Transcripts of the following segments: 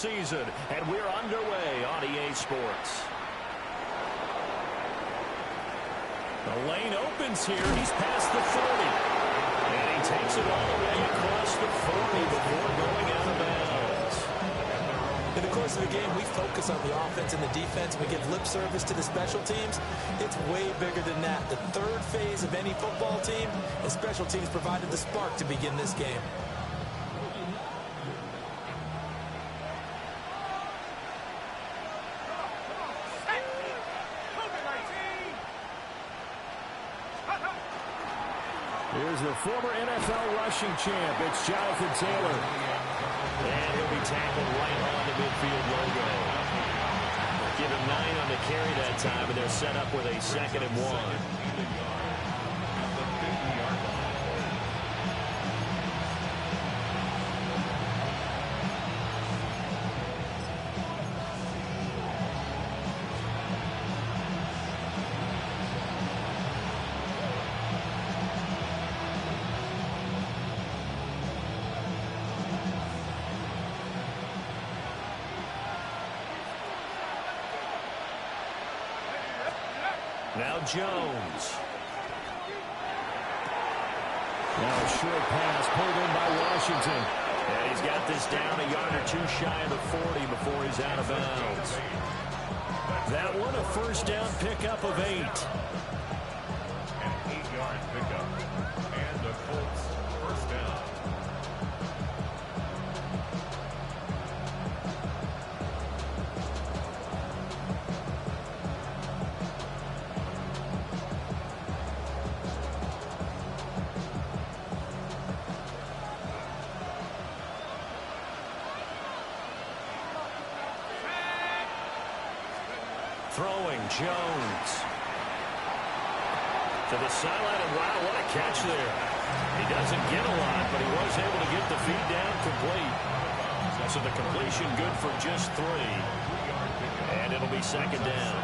season, and we're underway on EA Sports. The lane opens here. He's past the 40. And he takes it all the way across the 40 before going out of bounds. In the course of the game, we focus on the offense and the defense. We give lip service to the special teams. It's way bigger than that. The third phase of any football team, and special teams provided the spark to begin this game. Here's the former NFL rushing champ. It's Jonathan Taylor. And he'll be tackled right on the midfield logo. Give him 9 on the carry that time, and they're set up with a 2nd and 1. Now Jones. Now a short pass pulled in by Washington. And he's got this down a yard or 2 shy of the 40 before he's out of bounds. That one a first down pickup of 8. An 8-yard pickup. And the Colts first down. Throwing Jones. To the sideline, and wow, what a catch there. He doesn't get a lot, but he was able to get the feed down complete. So the completion good for just 3. And it'll be 2nd down.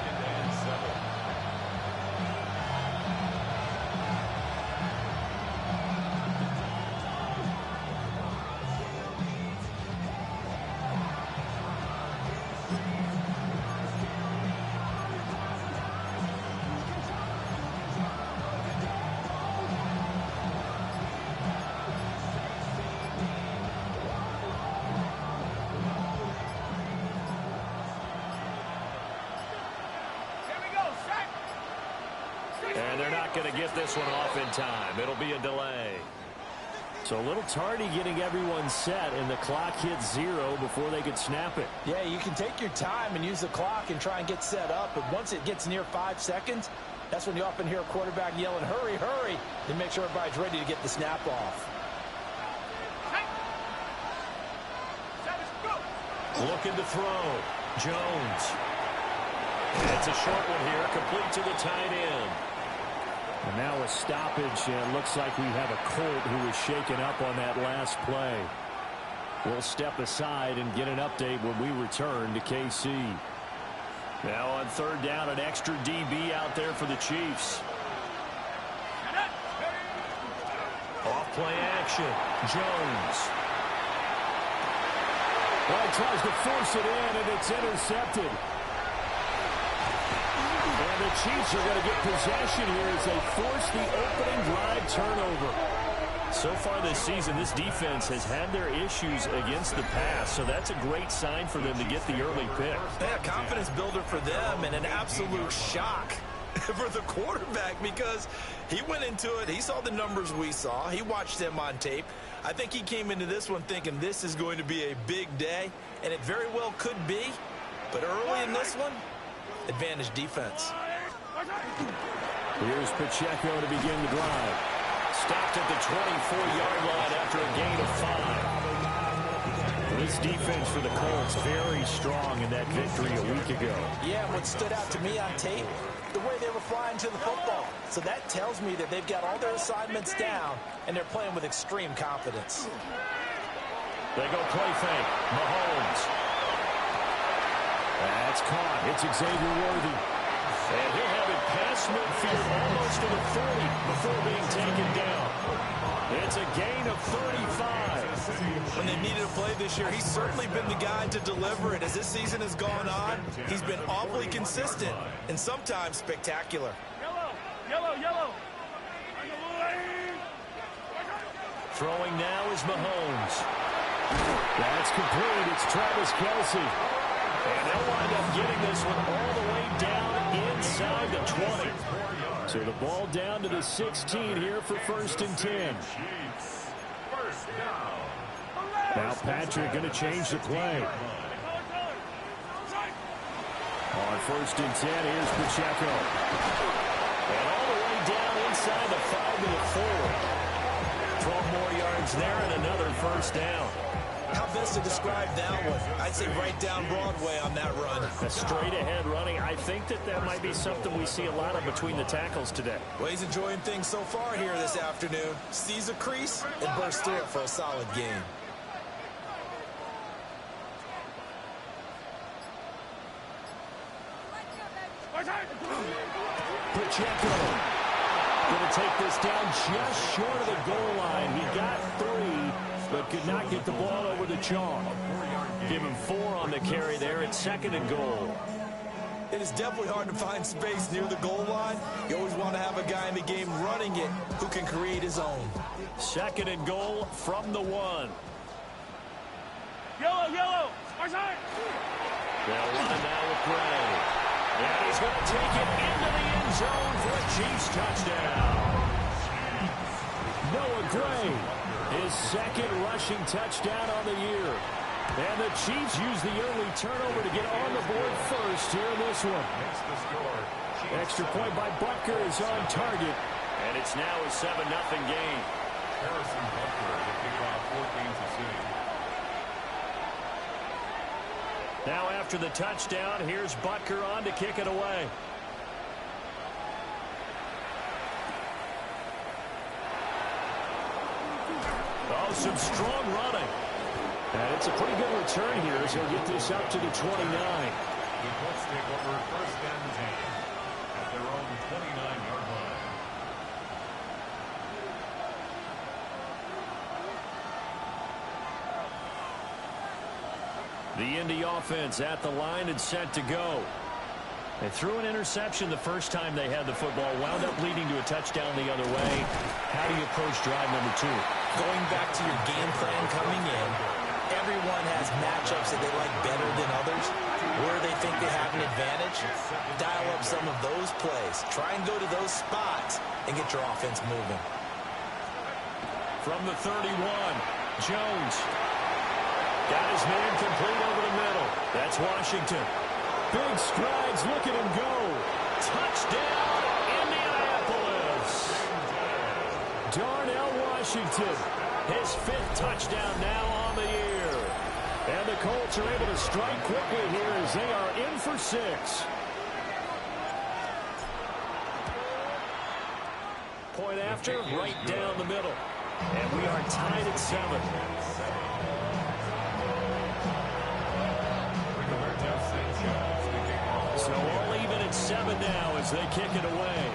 And they're not going to get this one off in time. It'll be a delay. So a little tardy getting everyone set, and the clock hits 0 before they could snap it. Yeah, you can take your time and use the clock and try and get set up, but once it gets near 5 seconds, that's when you often hear a quarterback yelling, hurry, hurry, to make sure everybody's ready to get the snap off. Looking to throw. Jones. It's a short one here, complete to the tight end. And now a stoppage, and it looks like we have a Colt who was shaken up on that last play. We'll step aside and get an update when we return to KC. Now on 3rd down, an extra DB out there for the Chiefs. Off play action. Jones. Well, he tries to force it in, and it's intercepted. And the Chiefs are going to get possession here as they force the opening drive turnover. So far this season, this defense has had their issues against the pass, so that's a great sign for them to get the early pick. Yeah, confidence builder for them, and an absolute shock for the quarterback because he went into it. He saw the numbers we saw. He watched them on tape. I think he came into this one thinking this is going to be a big day, and it very well could be. But early in this one, advantage defense. Here's Pacheco to begin the drive. Stopped at the 24-yard line after a gain of 5. This defense for the Colts very strong in that victory a week ago. Yeah, what stood out to me on tape, the way they were flying to the football. So that tells me that they've got all their assignments down, and they're playing with extreme confidence. They go play fake. Mahomes. That's caught. It's Xavier Worthy. And he'll have it past midfield almost to the 40 before being taken down. It's a gain of 35. When they needed a play this year, he's certainly been the guy to deliver it. As this season has gone on, he's been awfully consistent and sometimes spectacular. Yellow. Throwing now is Mahomes. That's complete. It's Travis Kelce. And they'll wind up getting this one all the way down inside the 20. So the ball down to the 16 here for 1st and 10. Now Patrick going to change the play. On 1st and 10, here's Pacheco. And all the way down inside the 5 to the 4. 12 more yards there and another 1st down. How best to describe that one? I'd say right down Broadway on that run. A straight-ahead running. I think that might be something we see a lot of between the tackles today. Well, he's enjoying things so far here this afternoon. Sees a crease and bursts through it for a solid gain. Pacheco going to take this down just short of the goal line. He got 3, but could not get the ball over the chalk. Give him 4 on the carry there at 2nd and goal. It is definitely hard to find space near the goal line. You always want to have a guy in the game running it who can create his own. 2nd and goal from the 1. Yellow. Our side. They'll run it now with Gray. And he's going to take it into the end zone for a Chiefs touchdown. Noah Gray, his 2nd rushing touchdown on the year. And the Chiefs use the early turnover to get on the board first here in this one. Extra point by Bthegrt is on target. And it's now a 7-0 game. Harrison Butker to kick off 14-6. Now after the touchdown, here's Butker on to kick it away. Oh, some strong running. And it's a pretty good return here as he'll get this up to the 29. The Colts take over 1st and 10 at their own 29-yard line. The Indy offense at the line and set to go. They threw an interception the first time they had the football, wound up leading to a touchdown the other way. How do you approach drive number 2? Going back to your game plan coming in, everyone has matchups that they like better than others. Where they think they have an advantage, dial up some of those plays. Try and go to those spots and get your offense moving. From the 31, Jones. Got his man complete over the middle. That's Washington. Big strides, look at him go. Touchdown, Indianapolis. Darnell Washington, his 5th touchdown now on the year. And the Colts are able to strike quickly here as they are in for 6. Point after, right down the middle. And we are tied at 7. So all even at 7 now as they kick it away.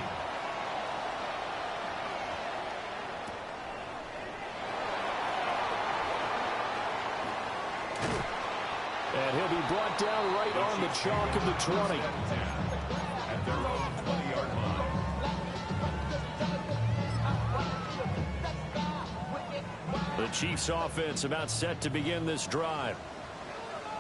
And he'll be brought down right on the chalk of the 20. At their own 20-yard line. The Chiefs offense about set to begin this drive.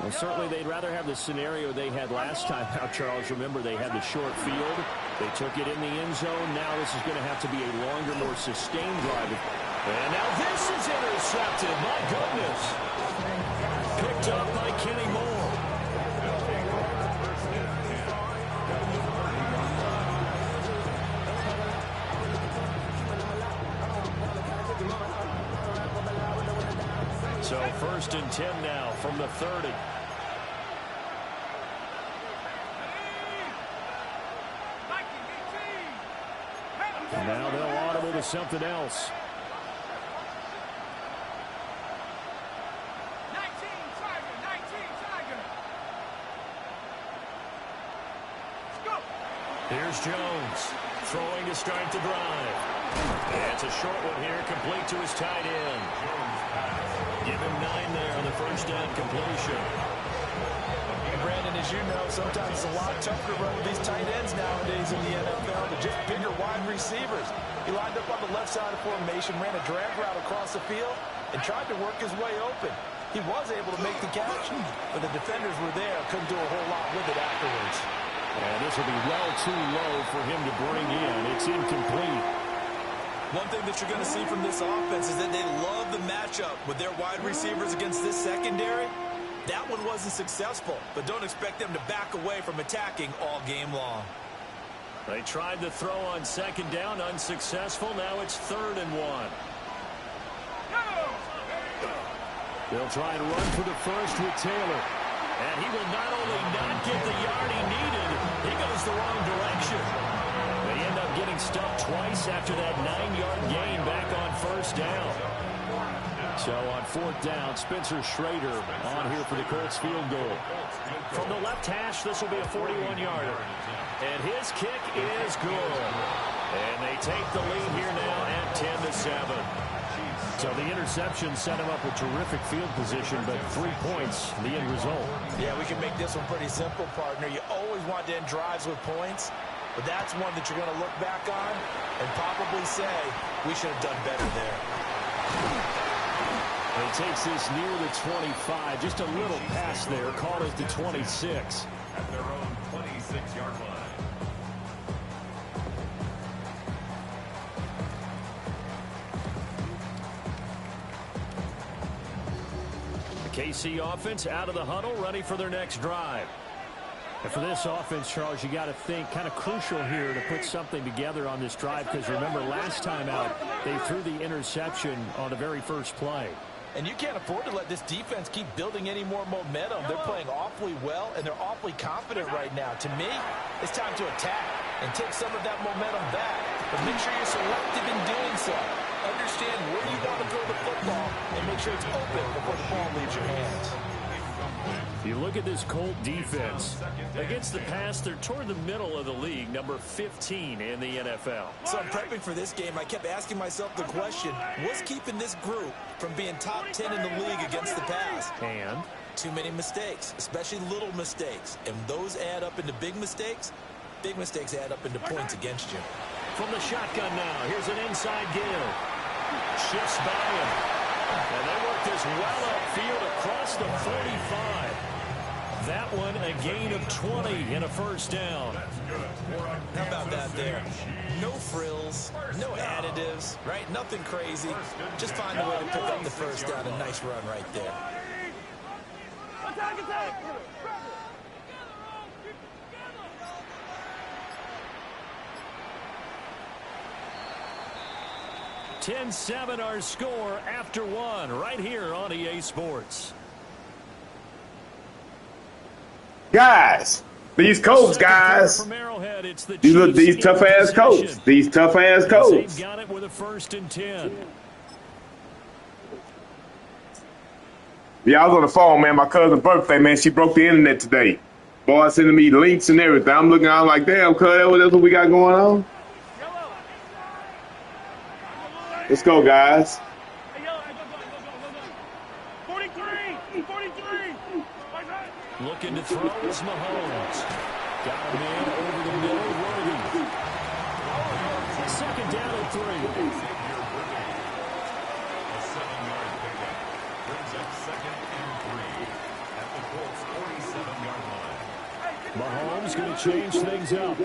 Well, certainly they'd rather have the scenario they had last time out, Charles. Remember, they had the short field. They took it in the end zone. Now this is going to have to be a longer, more sustained drive. And now this is intercepted. My goodness. Picked up by Kenny Moore. So 1st and 10 now from the 30. And now they'll audible to something else. 19 Tiger. Let's go. Here's Jones throwing to start the drive. And it's a short one here, complete to his tight end. Give him 9 there on the first down completion. Brandon, as you know, sometimes it's a lot tougher to run with these tight ends nowadays in the NFL than just bigger wide receivers. He lined up on the left side of formation, ran a drag route across the field, and tried to work his way open. He was able to make the catch, but the defenders were there, couldn't do a whole lot with it afterwards. And this will be well too low for him to bring in. It's incomplete. One thing that you're going to see from this offense is that they love the matchup with their wide receivers against this secondary. That one wasn't successful, but don't expect them to back away from attacking all game long. They tried to throw on second down, unsuccessful. Now it's 3rd and 1. They'll try and run for the first with Taylor. And he will not only not get the yard he needed, he goes the wrong direction. They end up getting stuffed twice after that 9-yard gain back on first down. So on 4th down, Spencer Schrader on here for the Colts field goal. From the left hash, this will be a 41-yarder. And his kick is good. And they take the lead here now at 10-7. So the interception set him up with terrific field position, but 3 points, the end result. Yeah, we can make this one pretty simple, partner. You always want to end drives with points, but that's one that you're going to look back on and probably say, we should have done better there. And he takes this near the 25, just a little pass there, call it the 26. At their own 26-yard line. KC offense out of the huddle, ready for their next drive. And for this offense, Charles, you got to think kind of crucial here to put something together on this drive, because remember last time out they threw the interception on the very first play. And you can't afford to let this defense keep building any more momentum. They're playing awfully well, and they're awfully confident right now. To me, it's time to attack and take some of that momentum back. But make sure you're selective in doing so. Understand where you want to throw the football and make sure it's open before the ball leaves your hands. You look at this Colt defense. Against the pass, they're toward the middle of the league, number 15 in the NFL. So I'm prepping for this game. I kept asking myself the question, what's keeping this group from being top 10 in the league against the pass? And? Too many mistakes, especially little mistakes. And those add up into big mistakes. Big mistakes add up into points against you. From the shotgun now, here's an inside give. Shifts by him. And they work this well upfield across the 45. That one a gain of 20 and a first down. How about that there? No frills, no additives, right? Nothing crazy. Just find a way to pick up the first down. A nice run right there. Attack! 10-7 our score after 1 right here on EA Sports. Guys, these Colts, guys. These tough-ass Colts. These tough-ass Colts. They've got it with a 1st and 10. Yeah, I was on the phone, man. My cousin's birthday, man. She broke the internet today. Boy, sending me links and everything. I'm looking out like, damn, cuz, that's what we got going on. Let's go, guys. 43! Looking to throw is Mahomes. Got a man over the middle, Worthy. 2nd down and 3. A 7-yard pickup brings up 2nd and 3 at the Colts' 47-yard line. Mahomes going to change things up.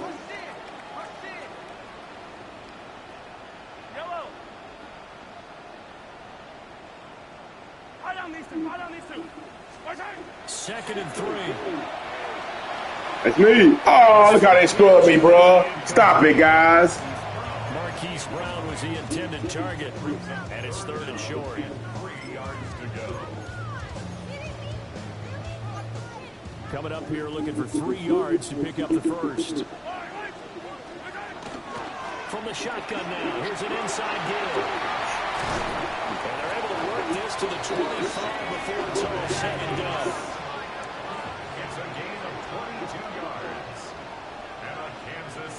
Second and 3. That's me. Oh, look how they screwed me, bro. Stop it, guys. Marquise Brown was the intended target, and it's 3rd and short. 3 yards to go. Coming up here looking for 3 yards to pick up the first. From the shotgun now, here's an inside give. And they're able to work this to the 25 before it's all said and done. It's a gain of 22 yards. And a Kansas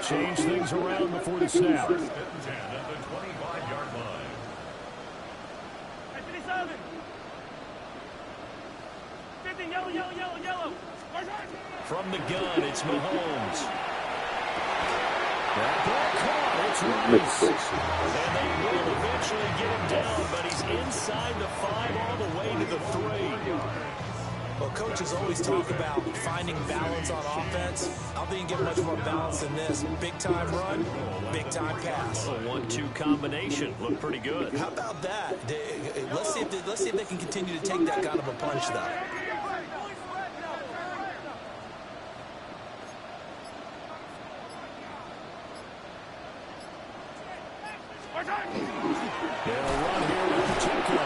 change things around before the snap. First and 10 at the 25-yard line. From the gun, it's Mahomes. That ball caught. It's Rice. And they will eventually get him down, but he's inside the 5 all the way to the 3. Well, coaches always talk about finding balance on offense. I don't think you get much more balance than this. Big-time run, big-time pass. A 1-2 combination. Looked pretty good. How about that? Let's see if they can continue to take that kind of a punch, though. They'll run here with Pacheco.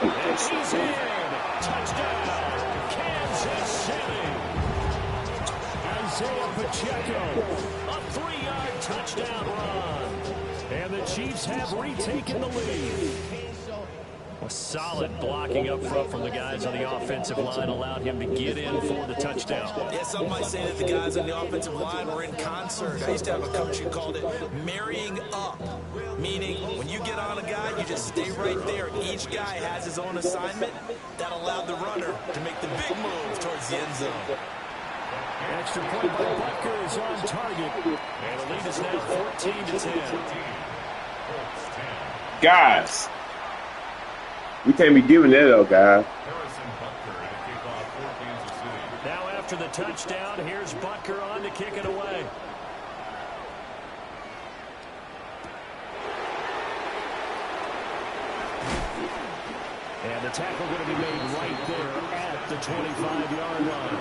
And he's in. Touchdown, Kansas City. Isaiah Pacheco, a 3-yard touchdown run. And the Chiefs have retaken the lead. A solid blocking up front from the guys on the offensive line allowed him to get in for the touchdown. Yeah, some might say that the guys on the offensive line were in concert. I used to have a coach who called it marrying up, meaning when you get on a guy, you just stay right there. Each guy has his own assignment. That allowed the runner to make the big move towards the end zone. Extra point by Bthegrt is on target. And the lead is now 14-10. Guys, we can't be giving that up, guys. Harrison Butker to kick off for Kansas City. Now after the touchdown, here's Butker on to kick it away. And the tackle going to be made right there at the 25-yard line.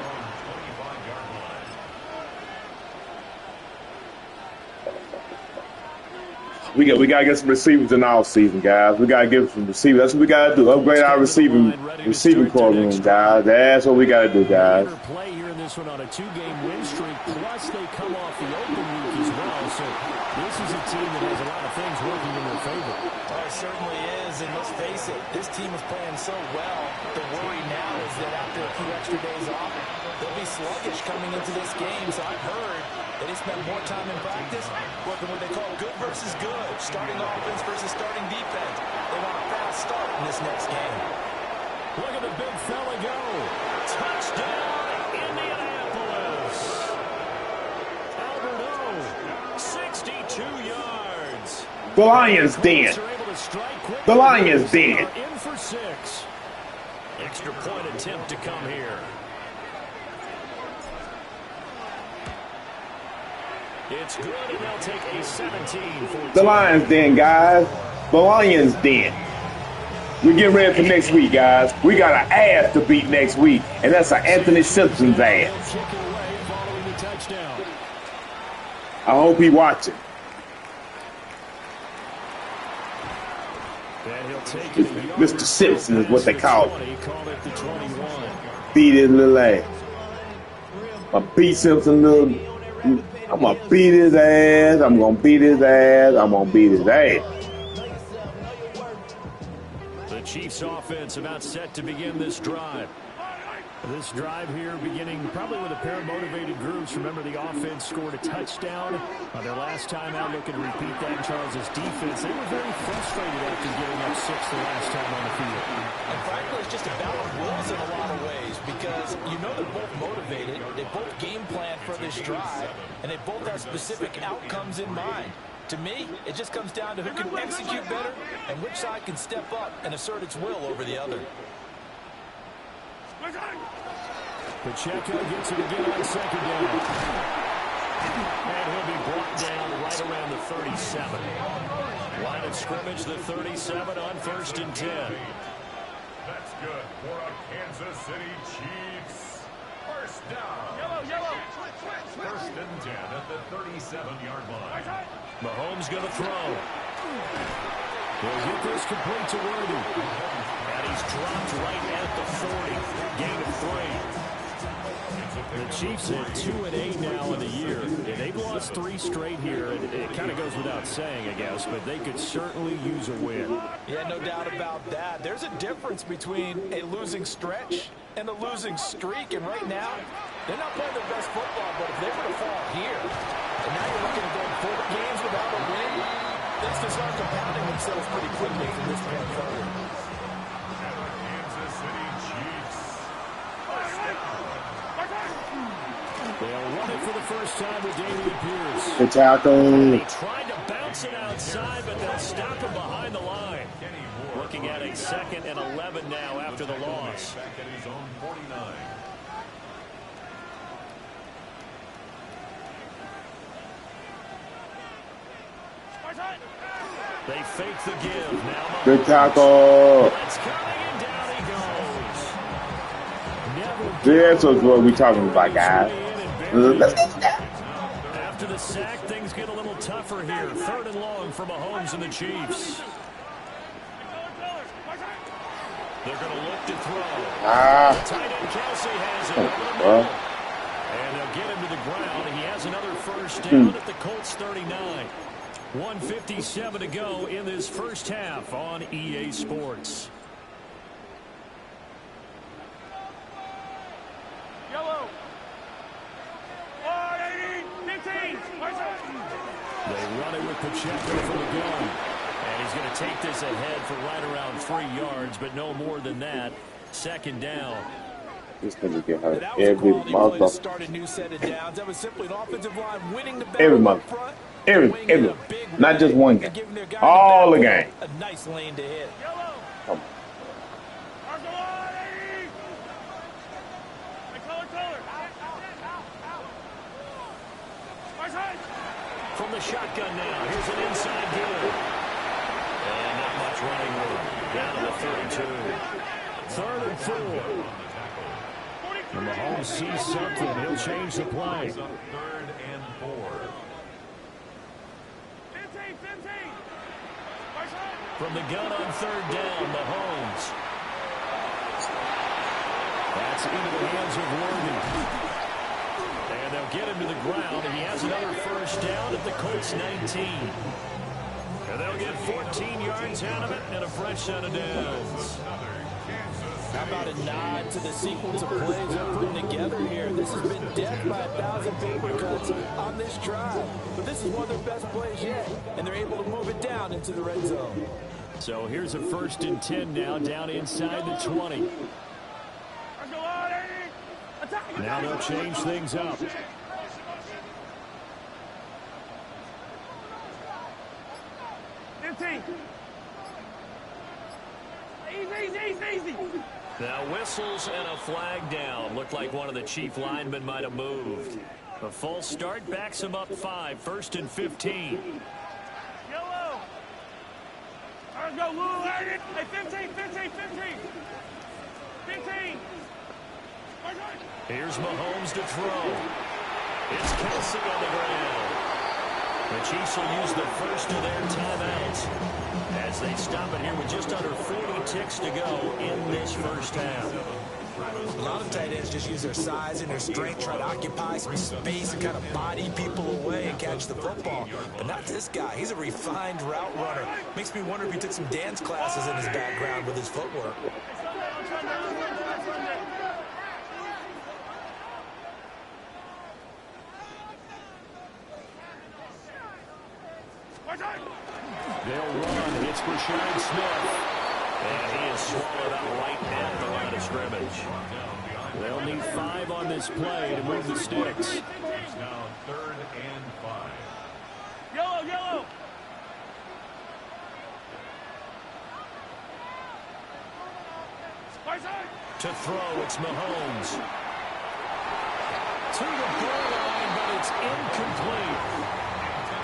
We got to get some receivers in our season, guys. We got to give some receivers. That's what we got to do. Upgrade our receiving core room, guys. That's what we got to do, guys. Play here in this one on a 2-game win streak, plus they come off the open week as well. So this is a team that has a lot of things working in their favor. Oh, it certainly is, and let's face it, this team is playing so well. The worry now is that after a few extra days off, they'll be sluggish coming into this game. So I've heard that they spend more time in practice working what they call good versus good, starting offense versus starting defense. They want a fast start in this next game. Look at the big fella go. Touchdown, Indianapolis. Alberto, 62 yards. The Lions dead. The Lions dead. In for 6. Extra point attempt to come here. It's good, and they'll take a 17-14. The Lions dead, guys. The Lions dead. We're getting ready for next week, guys. We got an ass to beat next week, and that's an Anthony Simpson's ass. I hope he watching. Mr. Simpson is what they call him. Beat his little ass. Beat Simpson little. I'm going to beat his ass. I'm going to beat his ass. I'm going to beat his ass. The Chiefs offense about set to begin this drive. This drive here beginning probably with a pair of motivated groups. Remember, the offense scored a touchdown on their last time out. Looking to repeat that in Charles' defense. They were very frustrated after giving up 6 the last time on the field. And frankly, it's just a battle of wills in a lot of ways because you know they're both motivated. They both game plan for this drive, and they both have specific outcomes in mind. To me, it just comes down to who can execute better and which side can step up and assert its will over the other. Pacheco gets it again on second down. And he'll be brought down right around the 37. Line of scrimmage, the 37 on 1st and 10. That's good for a Kansas City Chiefs. First down. Yellow. 1st and 10 at the 37-yard line. Mahomes going to throw. He'll get this complete to Worthy. And he's dropped right at the 40. Gain of 3. The Chiefs at 2-8 now in the year. And they've lost 3 straight here. And it kind of goes without saying, I guess, but they could certainly use a win. Yeah, no doubt about that. There's a difference between a losing stretch and a losing streak. And right now, they're not playing their best football, but if they were to fall here, and now you're looking at going 4 games without a win, things can start compounding themselves pretty quickly from this point forward. They'll run it for the first time with Dameon Pierce. Good tackle. He tried to bounce it outside, but they'll stop him behind the line. Looking at a 2nd and 11 now after the loss. Back at his own 49. They fake the give. Now Good tackle. it's coming, and down he goes. This is what we talking about, guys. Let's get that. After the sack, things get a little tougher here. 3rd and long for Mahomes and the Chiefs. They're going to look to throw. Tight end Kelsey has it over the middle. And they'll get him to the ground. He has another first down at the Colts 39. 1:57 to go in this first half on EA Sports. Yellow. 15. They run it with Pacheco for the gun. And he's going to take this ahead for right around 3 yards, but no more than that. 2nd down. This nigga get hurt That was a every quality play to motherfucker. start a new set of downs. That was simply an offensive line winning the Every battle month. up front. Every, not just one game. All the game. A nice lane to hit. Yellow. Come on. From the shotgun now. Here's an inside give. And not much running room. Down to the 32. 3rd and 4. And Mahomes sees something. He'll change the play. 3rd and 4. From the gun on 3rd down, Mahomes. That's into the hands of Worthy. And they'll get him to the ground, and he has another first down at the Colts 19. And they'll get 14 yards out of it and a fresh set of downs. How about a nod to the sequence of plays they're putting together here? This has been death by 1,000 paper cuts on this drive. But this is one of their best plays yet, and they're able to move it down into the red zone. So here's a 1st and 10 now, down inside the 20. Now they'll change things up. 15. Easy. Now whistles and a flag down. Looked like one of the Chief linemen might have moved. A false start backs him up 5. 1st and 15. Yellow. Let's go, Lou. Hey, 15. 15. Here's Mahomes to throw. It's Kelsey on the ground. The Chiefs will use the first of their timeouts as they stop it here with just under 40 ticks to go in this first half. A lot of tight ends just use their size and their strength, try to occupy some space and kind of body people away and catch the football. But not this guy. He's a refined route runner. Makes me wonder if he took some dance classes in his background with his footwork. They'll run. It's Rashad Smith. And he is swallowed up right at the line of scrimmage. They'll need 5 on this play to move the sticks. It's now 3rd and 5. Yellow. To throw, it's Mahomes. To the goal line, but it's incomplete.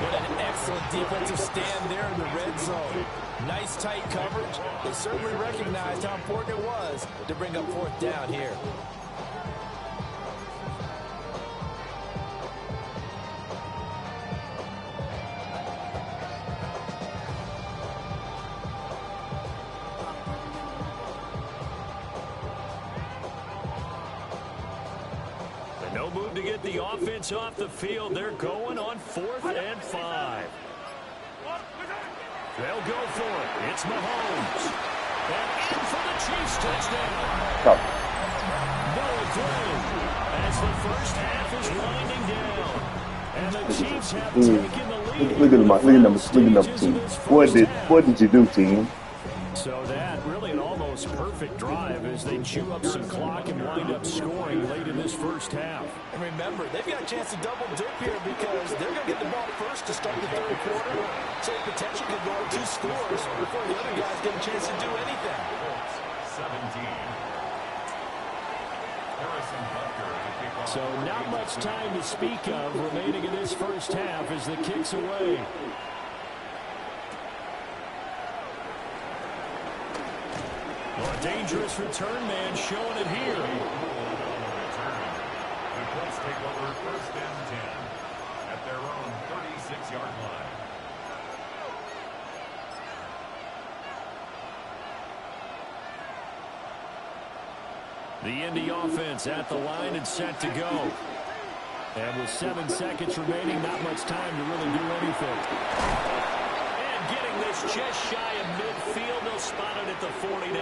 What an excellent defensive stand there in the red zone. Nice tight coverage. They certainly recognized how important it was to bring up 4th down here. They'll move to get the offense off the field. They're going on 4th and 5. They'll go for it. It's Mahomes. And in for the Chiefs touchdown. Noah through as the first half is winding down. And the Chiefs have taken the lead. Look at number 2. What did you do, team? So that really an almost perfect drive as they chew up some clock and wind up scoring late in this first half. And remember, they've got a chance to double dip here because they're going to get the ball first to start the third quarter. So the potential could go on 2 scores before the other guys get a chance to do anything. 17. So not much time to speak of remaining in this first half as the kick's away. Well, a dangerous return man showing it here. The Colts take over 1st and 10 at their own 36-yard line. The Indy offense at the line and set to go. And with 7 seconds remaining, not much time to really do anything. And getting this just shy of midfield, they'll spot it at the 49.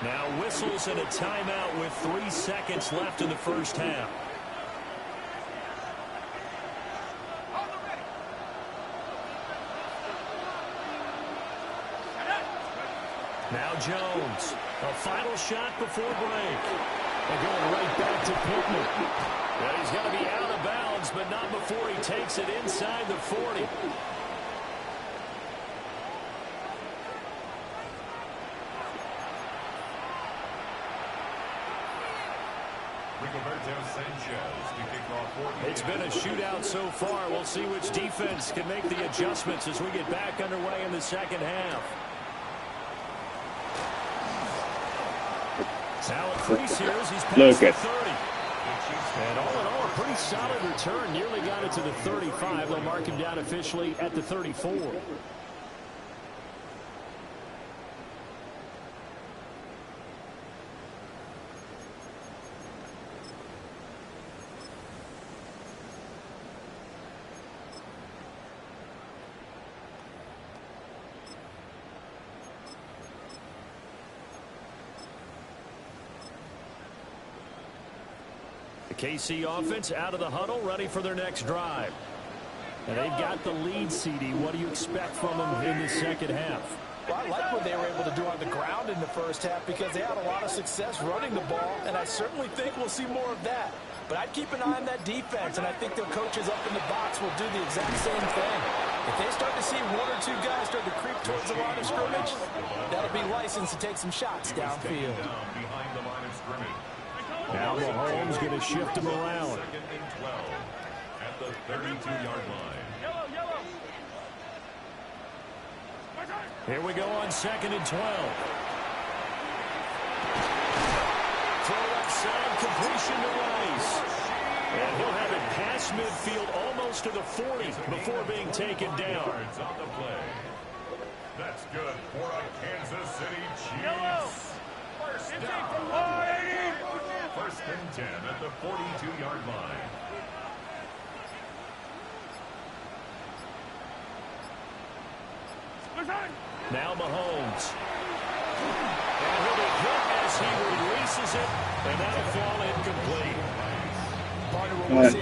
Now whistles and a timeout with 3 seconds left in the first half. Now Jones, a final shot before break. They're going right back to Pittman. Well, he's going to be out of bounds, but not before he takes it inside the 40. It's been a shootout so far. We'll see which defense can make the adjustments as we get back underway in the second half. Now a crease here as he's past the 30. And all in all, a pretty solid return. Nearly got it to the 35. They'll mark him down officially at the 34. KC offense out of the huddle, ready for their next drive. And they've got the lead, CD. What do you expect from them in the second half? Well, I like what they were able to do on the ground in the first half because they had a lot of success running the ball, and I certainly think we'll see more of that. But I'd keep an eye on that defense, and I think their coaches up in the box will do the exact same thing. If they start to see 1 or 2 guys start to creep towards the line of scrimmage, that'll be licensed to take some shots downfield. Behind the line of scrimmage. Now Mahomes going to shift him around. 2nd and 12 at the 32-yard line. Here we go on 2nd and 12. Throw outside, completion to Rice. And he'll have it past midfield almost to the 40 before being taken down. Yards on the play. That's good for a Kansas City Chiefs. First down. 1st and 10 at the 42-yard line. Now Mahomes. And he'll be hit as he releases it, and that'll fall incomplete.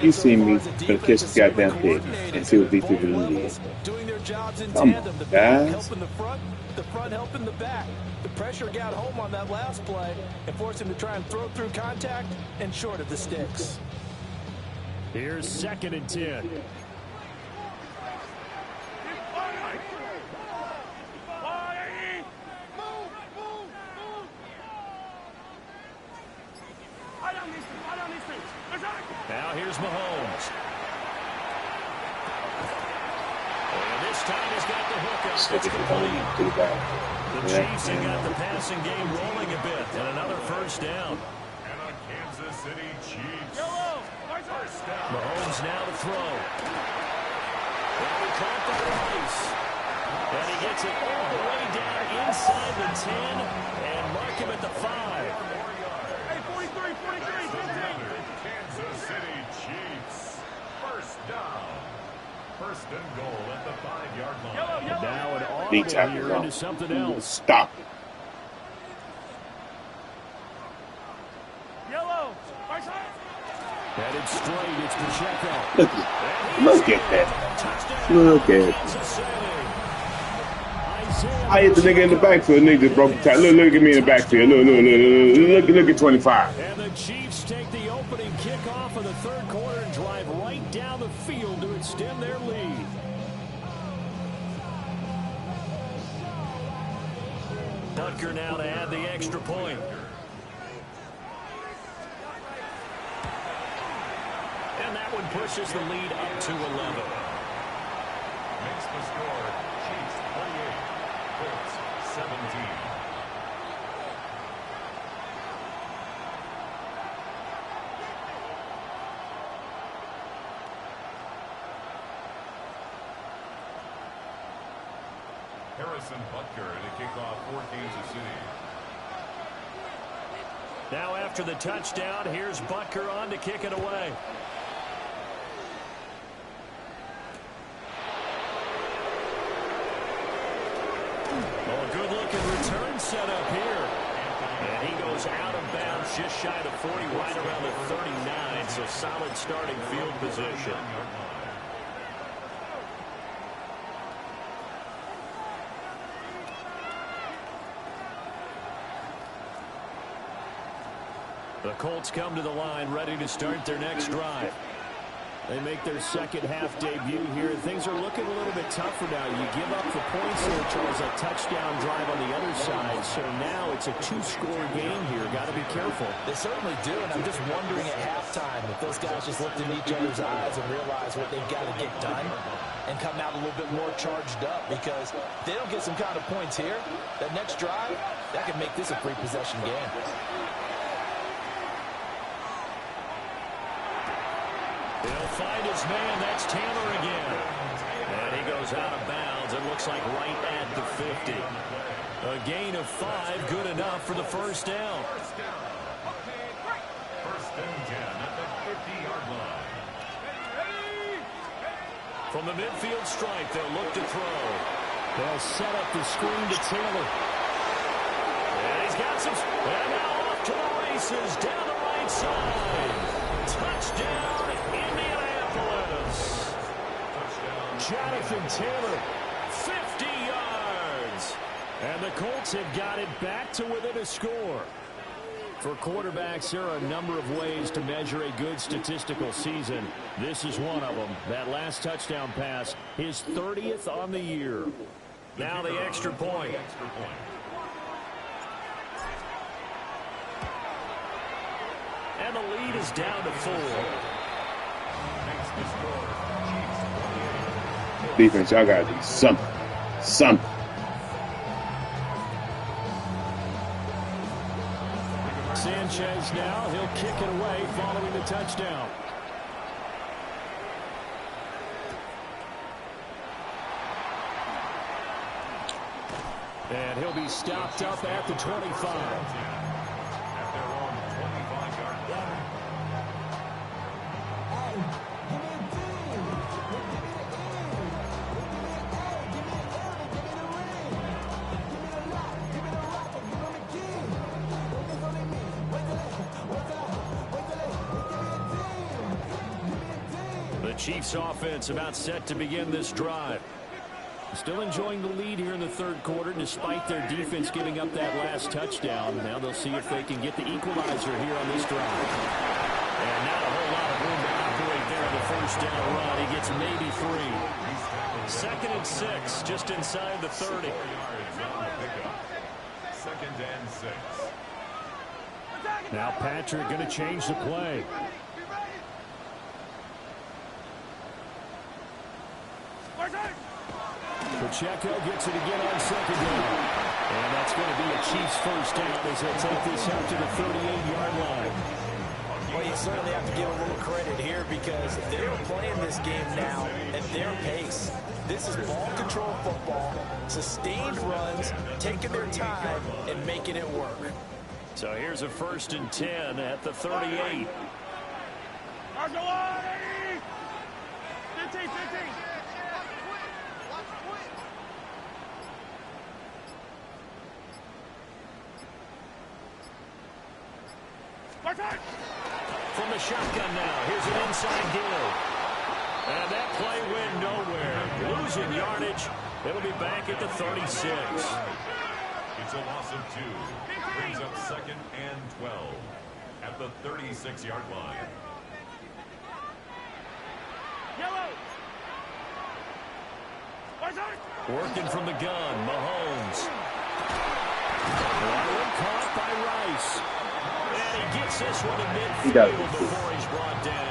You see me gonna catch the goddamn pig and see what these people do. Doing their jobs in Come tandem. on, The back guys. helping the front helping the back. The pressure got home on that last play and forced him to try and throw through contact and short of the sticks. Here's 2nd and 10. Now here's Mahomes. And this time he's got the hookup. It's complete. The Chiefs have got the passing game rolling a bit, and another first down. And a Kansas City Chiefs. First down. Mahomes now to throw. And he caught the release. And he gets it all the way down inside the 10 and mark him at the 5. Hey, 43, 43, 15. Kansas knee audible tackles here on. into something else. Stop it. Yellow. Right side. Headed straight, it's Pacheco. Look at that. Look at it. I hit the nigga in the backfield. Nigga just broke the tackle. Look at me in the backfield. Look at 25. And the Chiefs take the opening kickoff of the third quarter and drive right down the field to extend their lead. Bthegrt now to add the extra point. And that one pushes the lead up to 11. Makes the score Chiefs 48, Colts 17. Harrison Butker to kick off for Kansas City. Now after the touchdown, here's Butker on to kick it away. Oh, a good-looking return set up here. And he goes out of bounds just shy of 40, right around the 39, so solid starting field position. The Colts come to the line ready to start their next drive. They make their second half debut here. Things are looking a little bit tougher now. You give up the points there, Charles, a touchdown drive on the other side. So now it's a two-score game here. Got to be careful. They certainly do, and I'm just wondering at halftime if those guys just looked in each other's eyes and realize what they've got to get done and come out a little bit more charged up, because if they don't get some kind of points here, that next drive, that could make this a three-possession game. He'll find his man. That's Taylor again. And he goes out of bounds. It looks like right at the 50. A gain of 5, good enough for the first down. First and 10 at the 50-yard line. From the midfield stripe, they'll look to throw. They'll set up the screen to Taylor. And he's got some. And now off to the races down the right side. Touchdown, Indianapolis. Jonathan Taylor, 50 yards. And the Colts have got it back to within a score. For quarterbacks, there are a number of ways to measure a good statistical season. This is one of them. That last touchdown pass, his 30th on the year. Now the extra point. And the lead is down to 4. Defense, y'all got to do something. Something. Sanchez now, he'll kick it away following the touchdown. And he'll be stopped up at the 25. The Chiefs offense about set to begin this drive. Still enjoying the lead here in the third quarter despite their defense giving up that last touchdown. Now they'll see if they can get the equalizer here on this drive. And not a whole lot of room to operate there on the first down run. He gets maybe 3. 2nd and 6, just inside the 30. Second and 6. Now Patrick going to change the play. Pacheco gets it again on second down. And that's going to be a Chiefs first down as they'll take this out to the 38-yard line. Well, you certainly have to give a little credit here, because they're playing this game now at their pace. This is ball control football, sustained runs, taking their time and making it work. So here's a 1st and 10 at the 38. 15, 15. From the shotgun now, here's an inside give. And that play went nowhere. Losing yardage. It'll be back at the 36. It's a loss of 2. Brings up 2nd and 12 at the 36-yard line. Yellow. Working from the gun, Mahomes. Caught by Rice. And he gets this one to midfield before he's brought down.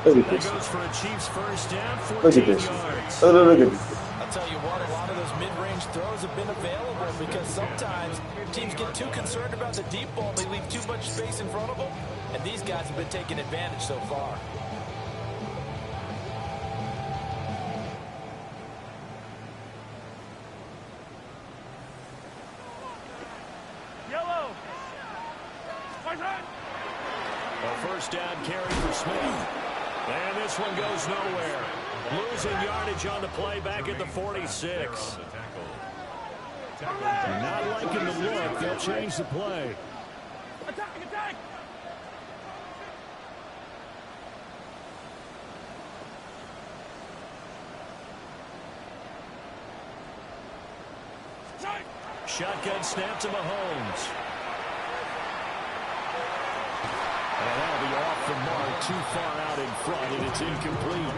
Look at this. That goes for a Chiefs first down, Look 14 at this. yards. Look at this. I'll tell you what, a lot of those mid-range throws have been available because sometimes teams get too concerned about the deep ball. They leave too much space in front of them, and these guys have been taking advantage so far. Yellow. A first down carry for Smith. And this one goes nowhere. Losing yardage on the play back at the 46. Not liking the look. They'll change the play. Attack, attack. Shotgun snap to Mahomes. And that'll be off the mark, too far out in front, and it's incomplete.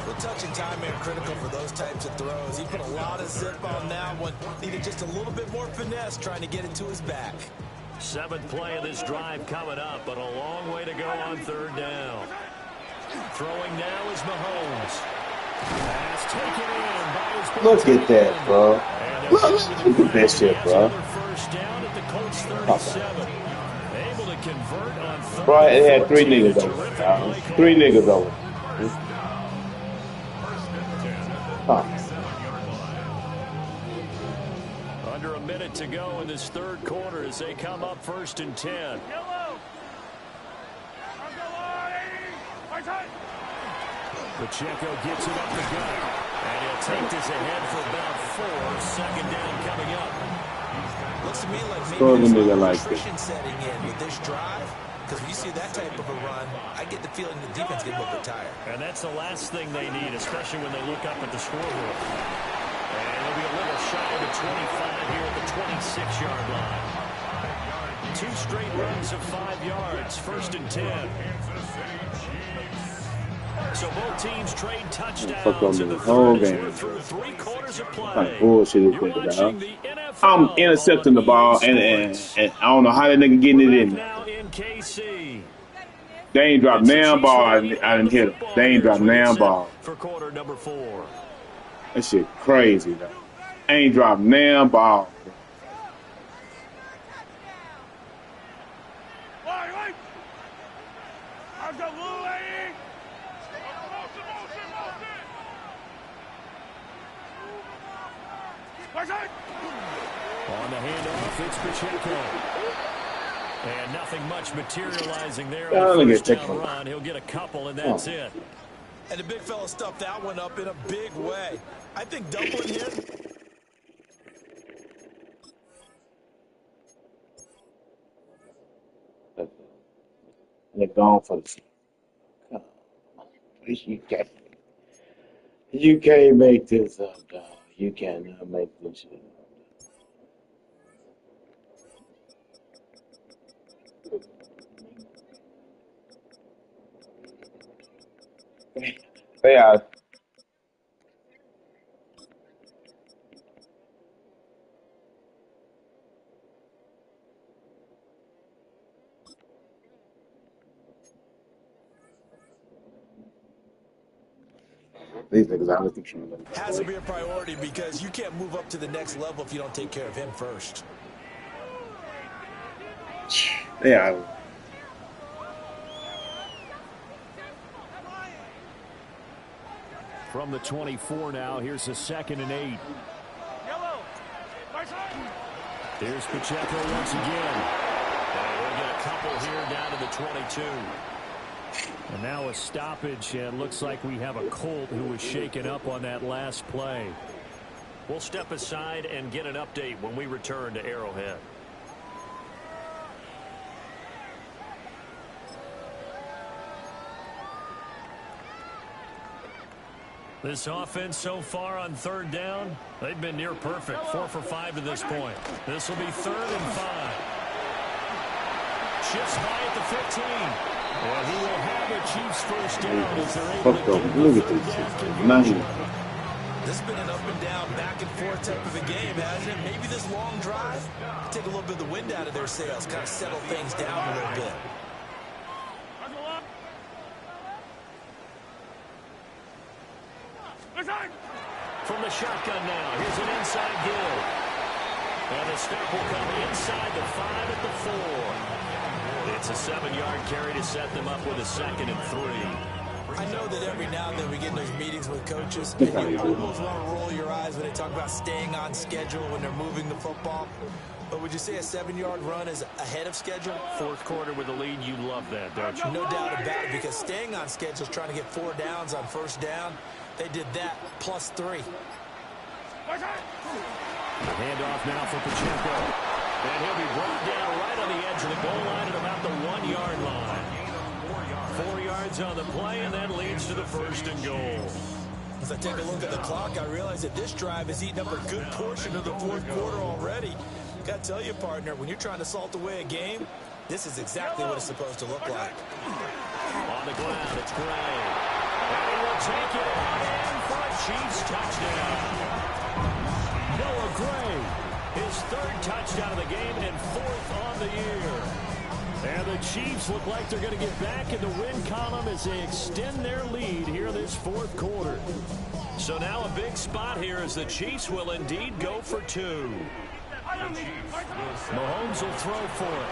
The touch and time are critical for those types of throws. He put a lot of zip on that one. Needed just a little bit more finesse trying to get it to his back. 7th play of this drive coming up, but a long way to go on 3rd down. Throwing now is Mahomes. Pass taken in by his... Look at that, bro. Look at that shit, bro. First down at the Colts 37. Able to convert on 3rd. Bro, it had 3 niggas over. 3 niggas over. Under a minute to go in this 3rd quarter as they come up 1st and 10. Yellow. Pacheco gets it up the gut. And he'll take this ahead for about 4. 2nd down coming up. Looks to me like maybe there's like nutrition setting in with this drive. Because when you see that type of a run, I get the feeling the defense get a little bit tired. And that's the last thing they need, especially when they look up at the scoreboard. And it'll be a little shy of the 25 here at the 26-yard line. 2 straight runs of 5 yards, 1st and 10. So both teams trade touchdowns in the whole third as game. we're through 3 quarters of play. Like bullshit is You're that, watching dog. the NFL I'm intercepting the ball, and I don't know how that nigga getting it in there. now in KC. They ain't dropped damn ball. I didn't hit him. They ain't dropped damn ball. For quarter number 4. That shit crazy, though. Ain't dropped damn ball. On the handoff, it's Pacheco. And nothing much materializing there Yeah, on the look first at down Tickle. run. He'll get a couple, and that's it. And the big fella stuffed that one up in a big way. I think doubling him. They're gone for the. You can't make this up, dog. You cannot make this shit up. They are. These niggas out of control. Has to be a priority because you can't move up to the next level if you don't take care of him first. They are. From the 24 now, here's a 2nd and 8. Yellow. Here's Pacheco once again. And we'll get a couple here down to the 22. And now a stoppage, and looks like we have a Colt who was shaken up on that last play. We'll step aside and get an update when we return to Arrowhead. This offense so far on third down, they've been near perfect. 4 for 5 to this point. This will be 3rd and 5. Shifts by at the 15. And he will have the Chiefs first down as they're able to get Look at this. This has been an up and down, back and forth type of a game, hasn't it? Maybe this long drive, take a little bit of the wind out of their sails, kind of settle things down a little bit. From the shotgun now, here's an inside give. And the snap will come inside the 5 at the 4. It's a 7-yard carry to set them up with a 2nd and 3. I know that every now and then we get in those meetings with coaches, and you almost want to roll your eyes when they talk about staying on schedule when they're moving the football. But would you say a 7-yard run is ahead of schedule? 4th quarter with a lead, you love that, don't you? No doubt about it, because staying on schedule is trying to get 4 downs on first down. They did that, plus 3. Handoff now for Pacheco. And he'll be brought down right on the edge of the goal line at about the 1-yard line. 4 yards on the play, and that leads to the 1st and goal. As I take a look at the clock, I realize that this drive has eaten up a good portion of the 4th quarter already. Got to tell you, partner, when you're trying to salt away a game, this is exactly what it's supposed to look like. On the ground, it's Gray. And he will take it out in for a Chiefs touchdown. Noah Gray, his 3rd touchdown of the game and 4th on the year. And the Chiefs look like they're going to get back in the win column as they extend their lead here this 4th quarter. So now a big spot here as the Chiefs will indeed go for 2. Mahomes will throw for it.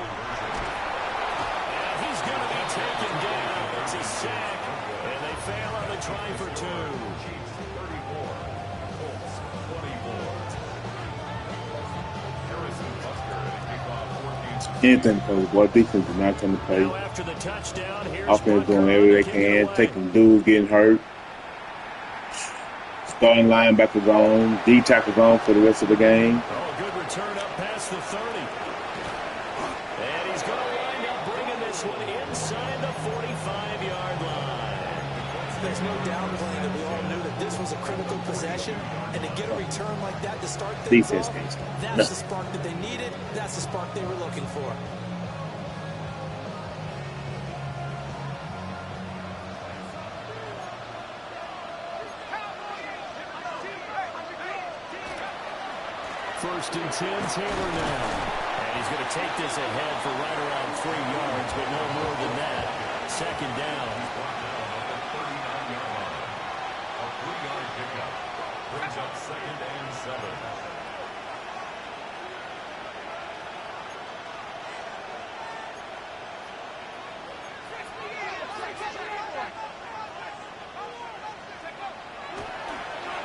And he's going to be taken down. It's a sack, and they fail on the try for 2. Anything, coach. Boy, defense is not coming to play. After the touchdown, offense doing everything they can, taking dudes getting hurt. Starting linebackers on, D tackles on for the rest of the game. Oh, good return up past the 30. And he's going to wind up bringing this one inside the 45-yard line. There's no doubt, Blaine, that we all knew that this was a critical possession, and to get a return like that to start things off, that's the spark that they needed. That's the spark they were looking for. First and 10, Taylor now. And he's going to take this ahead for right around 3 yards, but no more than that. 2nd down. A 3-yard pickup brings up 2nd and 7.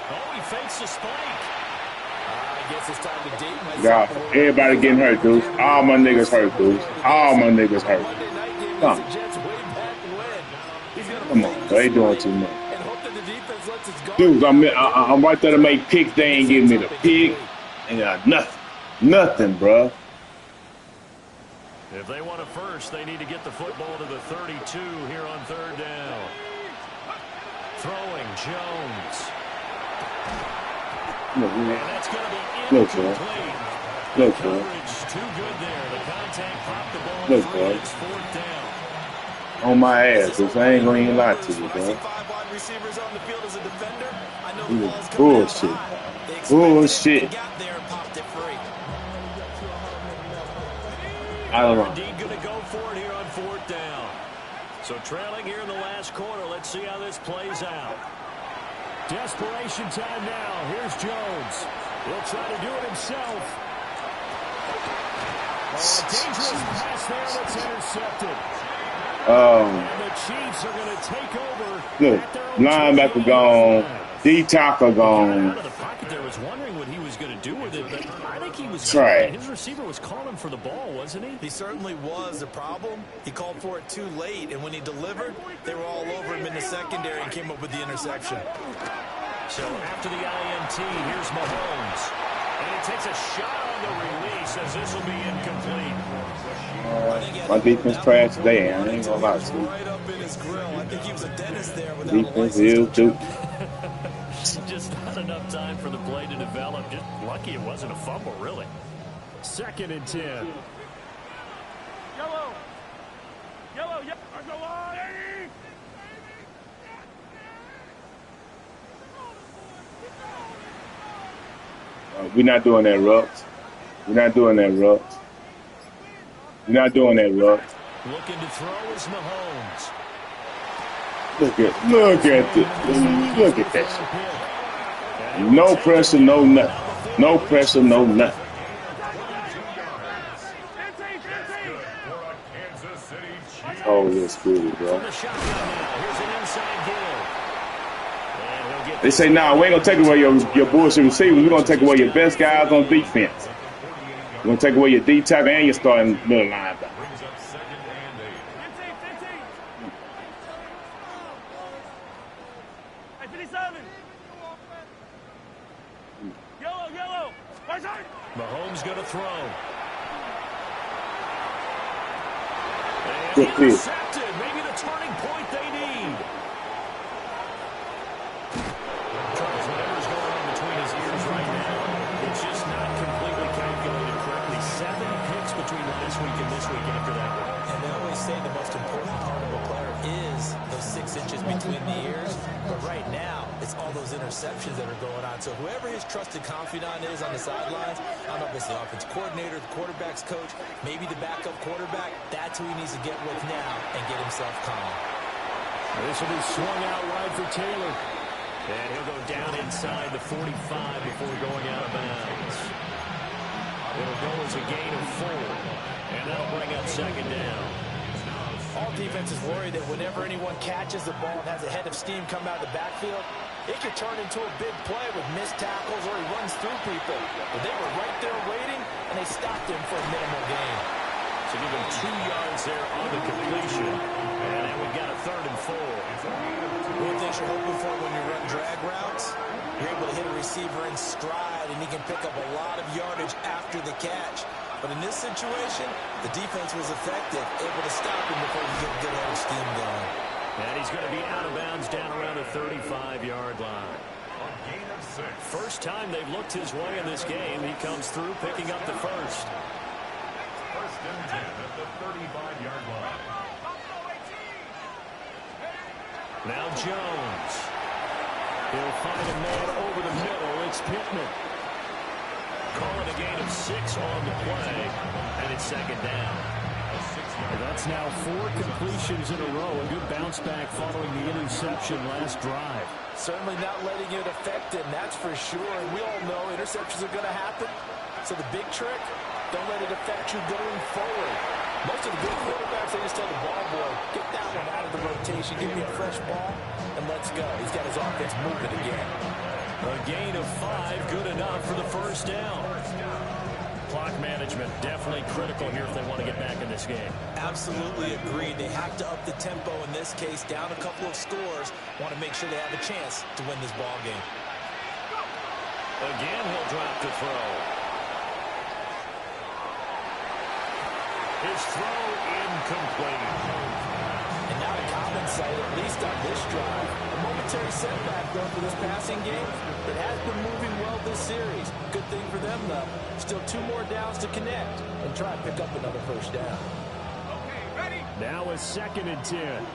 Oh, he fakes the spike. I guess it's time to date myself. Yeah, everybody getting hurt, dudes. All my niggas hurt, dudes. All my niggas hurt. Come on, they doing too much. Dudes, I'm right there to make picks. They ain't giving me the pick. And nothing, bro. If they want a first, they need to get the football to the 32 here on 3rd down. Throwing Jones. And that's going to be incomplete. Look, coverage too good there. The contact popped the ball through. It's 4th down. On my ass, dudes. I ain't gonna even lie to you, bro. Bullshit. Bullshit. I don't know. Indeed going to go for it here on 4th down. So trailing here in the last quarter. Let's see how this plays out. Desperation time now. Here's Jones. He'll try to do it himself. Oh, a dangerous pass there that's intercepted. And the Chiefs are going to take over. Look, linebacker gone. D-tackle gone. Out of the pocket there, was wondering what he was going to do with it, but I think he was trash. His receiver was calling for the ball, wasn't he? He certainly was. The problem, he called for it too late, and when he delivered, they were all over him in the secondary and came up with the interception. So after the INT, here's Mahomes. And he takes a shot on the release as this will be incomplete. My defense trash today, I ain't gonna lie to you. Right up in his grill. I think he was a dentist there with Defense is too. not enough time for the play to develop. Just lucky it wasn't a fumble, really. 2nd and 10. Yellow. Yellow. Yellow. On the line. We're not doing that, Rux. We're not doing that, Rux. We're not doing that, Rux. Looking to throw is Mahomes. Look at that shit. No pressure, no nothing. No pressure, no nothing. Oh, that's good, bro. They say, nah, we ain't gonna take away your bullshit receivers. We're gonna take away your best guys on defense. We're gonna take away your D tackle and your starting middle linebacker. Mahomes going to throw. Good Intercepted. Maybe the turning point they need. Whatever's going on between his ears right now, it's just not completely calculated correctly. 7 picks between last week and this week after that one. And they always say the most important part of a player is those 6 inches between the ears. But right now, it's all those interceptions that are going on. So whoever his trusted confidant is on the sidelines, I don't know if it's the offensive coordinator, the quarterback's coach, maybe the backup quarterback, that's who he needs to get with now and get himself calm. This will be swung out wide for Taylor. And he'll go down inside the 45 before going out of bounds. It'll go as a gain of 4. And that'll bring up 2nd down. All defenses worry that whenever anyone catches the ball and has a head of steam come out of the backfield, it could turn into a big play with missed tackles or he runs through people. But they were right there waiting, and they stopped him for a minimal gain. So give him 2 yards there on the completion. And then we've got a 3rd and 4. One thing you're hoping for when you run drag routes, you're able to hit a receiver in stride, and he can pick up a lot of yardage after the catch. But in this situation, the defense was effective, able to stop him before he get a good head of steam going. And he's going to be out of bounds down around the 35-yard line. First time they've looked his way in this game. He comes through picking up the first. 1st and 10 at the 35-yard line. Now Jones. He'll find a man over the middle. It's Pittman. Calling a gain of 6 on the play, and it's 2nd down. That's now 4 completions in a row. A good bounce back following the interception last drive. Certainly not letting it affect him, that's for sure. And we all know interceptions are going to happen. So the big trick, don't let it affect you going forward. Most of the good quarterbacks, they just tell the ball boy, get that one out of the rotation, give me a fresh ball, and let's go. He's got his offense moving again. A gain of 5, good enough for the 1st down. Clock management definitely critical here if they want to get back in this game. Absolutely agreed. They have to up the tempo in this case, down a couple of scores. Want to make sure they have a chance to win this ball game. Again, he'll drop to throw. His throw incomplete. And not a common sight, at least on this drive. A momentary setback, though, for this passing game. It has been moving well this series. Good thing for them, though. Still 2 more downs to connect and try and pick up another 1st down. Okay, ready? Now a 2nd and 10.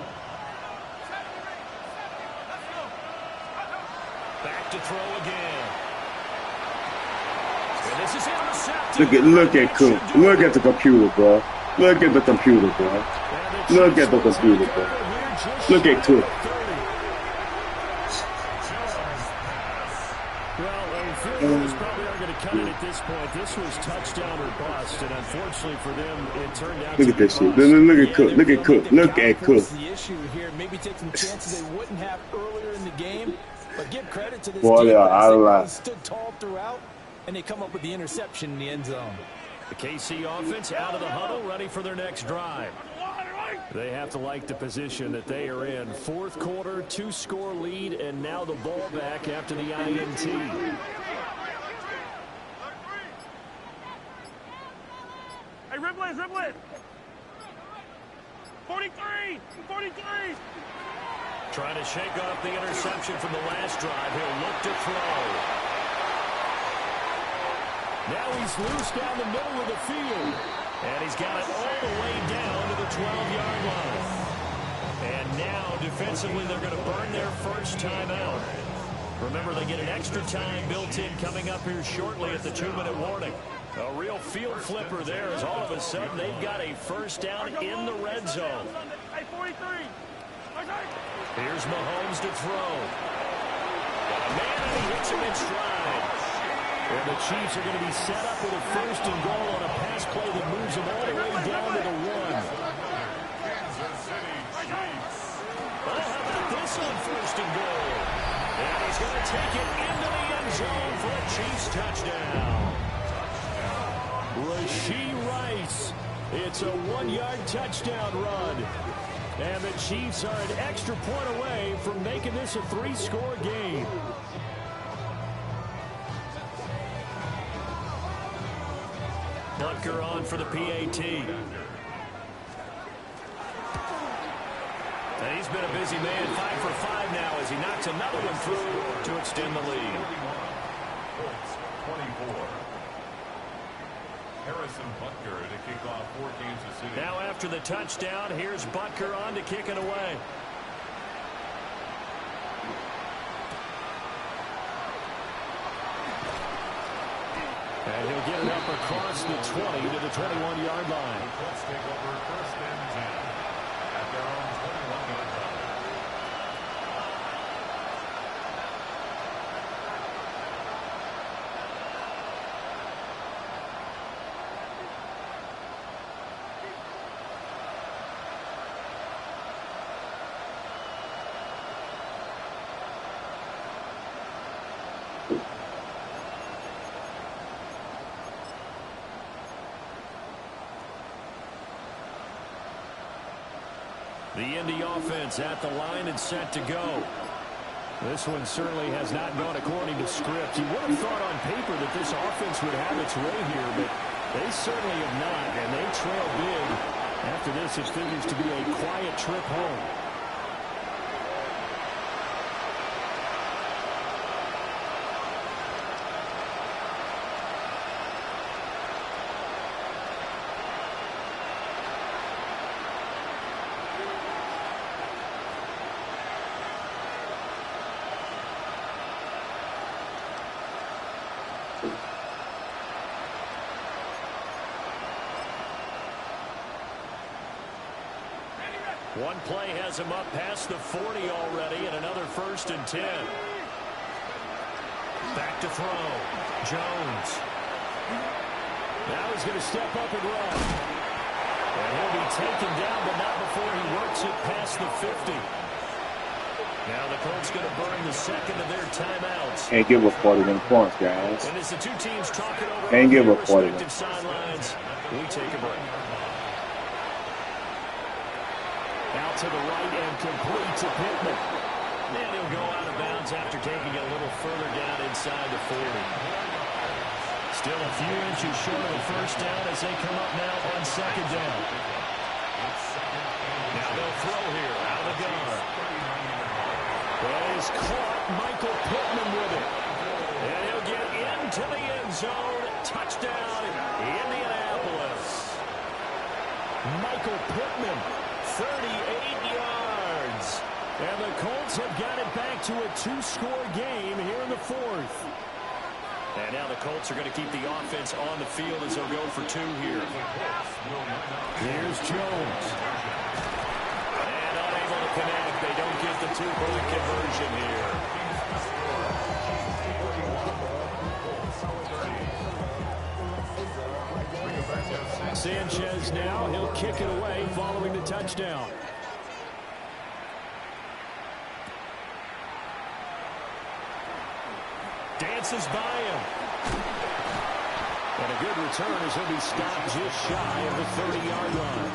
Back to throw again. And this is intercepted. Look at Cook. Look at the computer, bro. Look at the computer, bro. Look at the computer, bro. Look at Cook. Well, probably aren't going to cut it at this point. This was touchdown or bust, and unfortunately for them, it turned out Look at this shit. Look at Cook. Look at Cook. Look at Cook. The issue here, maybe take some chances they wouldn't have earlier in the game, but give credit to this Boy, team. they stood tall throughout, and they come up with the interception in the end zone. The KC offense out of the huddle, ready for their next drive. They have to like the position that they are in. 4th quarter, 2-score lead, and now the ball back after the INT. Hey, Riblet, Riblet. 43, 43. Trying to shake off the interception from the last drive. He'll look to throw. Now he's loose down the middle of the field. And he's got it all the way down to the 12-yard line. And now, defensively, they're going to burn their first timeout. Remember, they get an extra time built in coming up here shortly at the 2-minute warning. A real field flipper there as all of a sudden they've got a first down in the red zone. Here's Mahomes to throw. Got a man and he hits him in stride. And the Chiefs are going to be set up with a first and goal on a pass play that moves them all the way down to the 1. Well, how about this on first and goal? And he's going to take it into the end zone for a Chiefs touchdown. Rashee Rice. It's a 1-yard touchdown run. And the Chiefs are an extra point away from making this a 3-score game. Butker on for the PAT. And he's been a busy man, 5 for 5 now as he knocks another one through to extend the lead. 24. Harrison Butker to kick off for Kansas City. Now after the touchdown, here's Butker on to kick it away. And he'll get it up across the 20 to the 21-yard line. Let's take over first and 10 at their own 21-yard line. The Indy offense at the line and set to go. This one certainly has not gone according to script. You would have thought on paper that this offense would have its way here, but they certainly have not, and they trail big. After this, it figures to be a quiet trip home. One play has him up past the 40 already, and another first and 10. Back to throw. Jones. Now he's going to step up and run. And he'll be taken down, but not before he works it past the 50. Now the Colts going to burn the second of their timeouts. Can't give up 41 points, guys. And as the two teams talk it over Can't give their up 41. respective sidelines, we take a break. Out to the right and complete to Pittman. And he'll go out of bounds after taking it a little further down inside the 40. Still a few inches short of the first down as they come up now on second down. Now they'll throw here out of the gun. Well, he's caught Michael Pittman with it. And he'll get into the end zone. Touchdown, Indianapolis. Michael Pittman. 38 yards. And the Colts have got it back to a 2-score game here in the 4th. And now the Colts are going to keep the offense on the field as they'll go for 2 here. Here's Jones. And unable to connect. They don't get the 2-point conversion here. Sanchez now, he'll kick it away following the touchdown. Dances by him. And a good return as he'll be stopped just shy of the 30-yard line.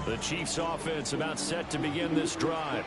The Chiefs offense about set to begin this drive.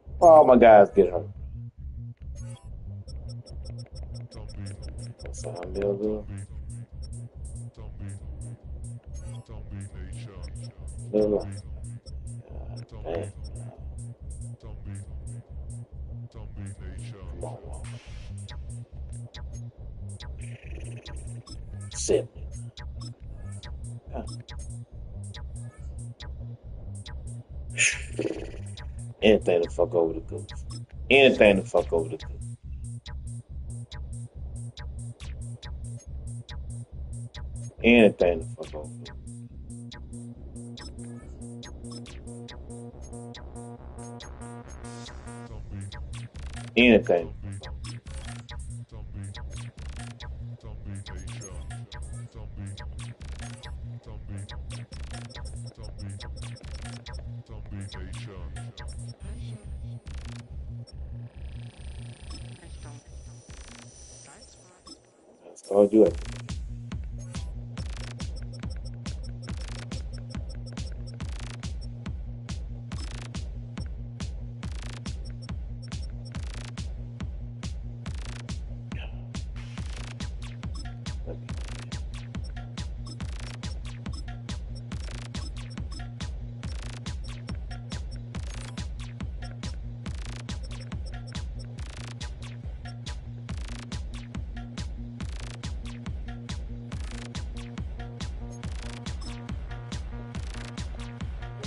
All my guys get hurt. That sound real good. Little light. Man. Come on, Walker. Sit. Anything to fuck over the goose. Anything to fuck over the goose. Anything to fuck over the goose. Anything. That's all do it.